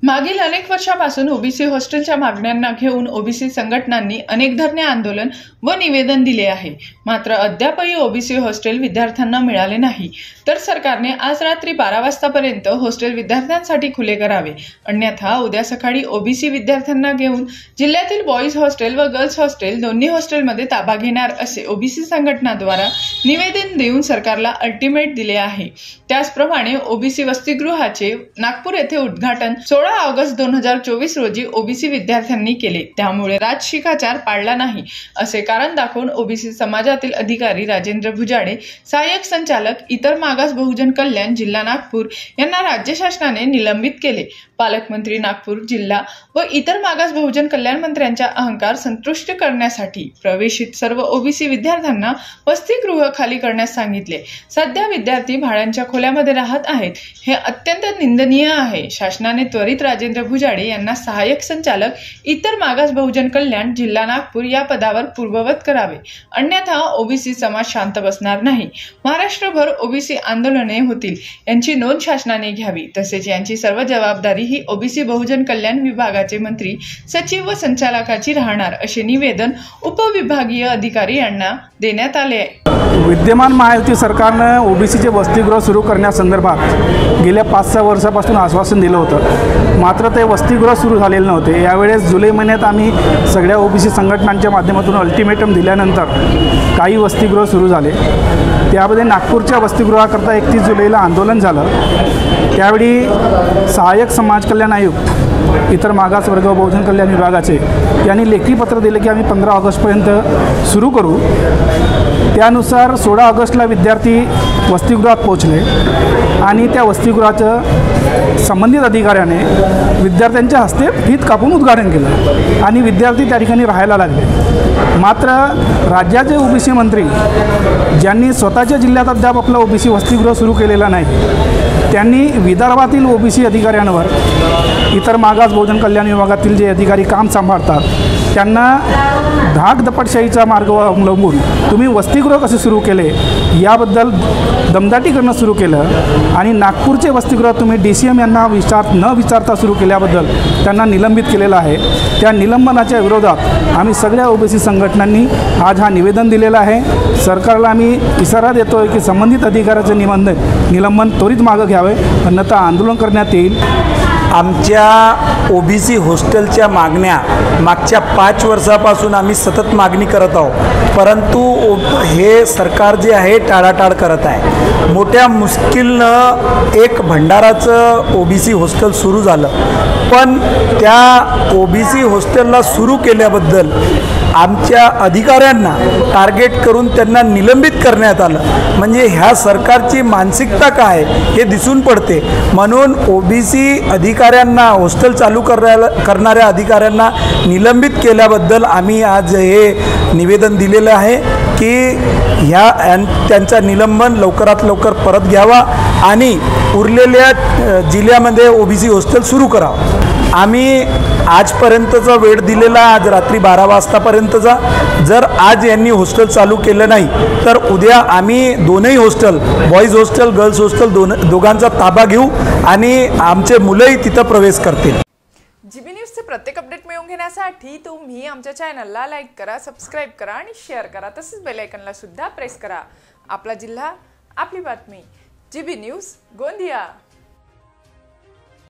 मागील अनेक वर्षापासून ओबीसी हॉस्टेलच्या मागण्यांना घेऊन ओबीसी संघटनांनी अनेक धरणे आंदोलन व निवेदन दिले आहे। मात्र अद्यापही ओबीसी हॉस्टेल विद्यार्थ्यांना मिळाले नाही, तर सरकारने आज रात्री 12 वाजतापर्यंत हॉस्टेल विद्यार्थ्यांसाठी खुले करावे, अन्यथा उद्या सकाळी ओबीसी विद्यार्थ्यांना घेऊन जिल्ह्यातील बॉईज हॉस्टेल व गर्ल्स हॉस्टेल दोन्ही हॉस्टेलमध्ये ताबा घेणार असे ओबीसी संघटनाद्वारा निवेदन देऊन सरकारला अल्टिमेट दिले आहे। त्याचप्रमाणे ओबीसी वसतिगृहाचे नागपूर येथे उद्घाटन 16 ऑगस्ट 2024 रोजी ओबीसी विद्यार्थ्यांनी केले, त्यामुळे राजशिष्टाचार पाळला नाही असे कारण दाखवून ओबीसी समाजातील अधिकारी राजेंद्र भुजाडे, सहाय्यक संचालक इतर मागास बहुजन कल्याण जिल्हा नागपूर यांना राज्य शासनाने निलंबित केले। पालकमंत्री नागपूर जिल्हा व इतर मागास बहुजन कल्याण मंत्र्यांचा अहंकार संतुष्ट करण्यासाठी प्रवेशित सर्व ओबीसी विद्यार्थ्यांना वसतिगृह खाली करण्यास सांगितले। सध्या विद्यार्थी भाड्यांच्या खोल्यामध्ये राहत आहेत, हे अत्यंत निंदनीय आहे। शासनाने त्वरित राजेंद्र भुजाडे यांना सहाय्यक संचालक इतर मागास बहुजन कल्याण जिल्हा नागपूर या पदावर पूर्ववत करावे, अन्यथा ओबीसी समाज शांत बसणार नाही। महाराष्ट्रभर ओबीसी आंदोलने होतील, यांची नोंद शासनाने घ्यावी। तसेच यांची सर्व जबाबदारी ही ओबीसी बहुजन कल्याण विभागाचे मंत्री, सचिव व संचालकाची राहणार असे निवेदन उपविभागीय अधिकारी यांना देण्यात आले आहे। विद्यमान महायुती सरकारने ओबीसीचे वसतिगृह सुरू करण्यासंदर्भात गेल्या 5-6 वर्षापासून आश्वासन दिलं होतं, मात्र ते वसतिगृह सुरू झालेले नव्हते। यावेळेस जुलै महिन्यात आम्ही सगळ्या ओबीसी संघटनांच्या माध्यमातून अल्टिमेटम दिल्यानंतर काही वसतिगृह सुरू झाले। त्यामध्ये नागपूरच्या वसतिगृहाकरता 31 जुलैला आंदोलन झालं। त्यावेळी सहाय्यक समाज कल्याण आयुक्त इतर मागास वर्ग बहुजन कल्याण विभागाचे यांनी लेखी पत्र दिले की आम्ही 15 ऑगस्टपर्यंत सुरू करू। त्यानुसार 16 ऑगस्टला विद्यार्थी वसतिगृहात पोहोचले आणि त्या वसतिगृहाचं संबंधित अधिकाऱ्याने विद्यार्थ्यांच्या हस्ते फीत कापून उद्घाटन केलं आणि विद्यार्थी त्या ठिकाणी राहायला लागले। मात्र राज्याचे ओबीसी मंत्री, ज्यांनी स्वतःच्या जिल्ह्यात अद्याप आपलं ओबीसी वसतिगृह सुरू केलेलं नाही, त्यांनी विदर्भातील ओबीसी अधिकाऱ्यांवर, इतर मागास बहुजन कल्याण विभागातील जे अधिकारी काम सांभाळतात त्यांना धाकदपटशाहीचा मार्ग अवलंबून तुम्ही वसतिगृह कसे सुरू केले याबद्दल दमदाटी करणं सुरू केलं आणि नागपूरचे वसतिगृह तुम्ही DCM यांना न विचारता सुरू केल्याबद्दल त्यांना निलंबित केलेलं आहे। त्या निलंबनाच्या विरोधात आम्ही सगळ्या ओबीसी संघटनांनी आज हा निवेदन दिलेलं आहे। सरकारला आम्ही इशारा देतोय की संबंधित अधिकाऱ्याचे निलंबन त्वरित मागे घ्यावे, अन्यथा आंदोलन करण्यात येईल। आमच्या ओबीसी हॉस्टेलच्या मागण्या मागच्या 5 वर्षापासून आम्ही सतत मागणी करत आहोत, परंतु हे सरकार जे आहे टाळाटाळ करत आहे। मोठ्या मुश्किलनं एक भंडाराचं ओबीसी हॉस्टेल सुरू झालं, पण त्या ओबीसी हॉस्टेलला सुरू केल्याबद्दल आमच्या अधिकाऱ्यांना टार्गेट करून त्यांना निलंबित करण्यात आलं। म्हणजे ह्या सरकारची मानसिकता काय हे दिसून पडते। म्हणून ओबीसी अधिकाऱ्यांना, हॉस्टेल चालू करणाऱ्या अधिकाऱ्यांना निलंबित केल्याबद्दल आम्ही आज हे निवेदन दिलेलं आहे की त्यांचा निलंबन लवकरात लवकर परत घ्यावा आणि उरलेल्या जिल्ह्यामध्ये ओबीसी हॉस्टेल सुरू करावं। आम्ही आजपर्यंतचा वेळ दिलेला, आज रात्री 12 वाजतापर्यंतचा। जर आज यांनी हॉस्टेल चालू केलं नाही तर उद्या आम्ही दोनही hostel, boys hostel, girls hostel दोघांचा ताबा घेऊ आणि आमचे मुलंही तिथं प्रवेश करतील। जीबी न्यूजचे प्रत्येक अपडेट मिळवून घेण्यासाठी तुम्ही आमच्या चॅनलला लाईक करा, सबस्क्राईब करा आणि शेअर करा। तसेच बेल आयकॉनला सुद्धा प्रेस करा। आपला जिल्हा, आपली बातमी। GB news, Gondia.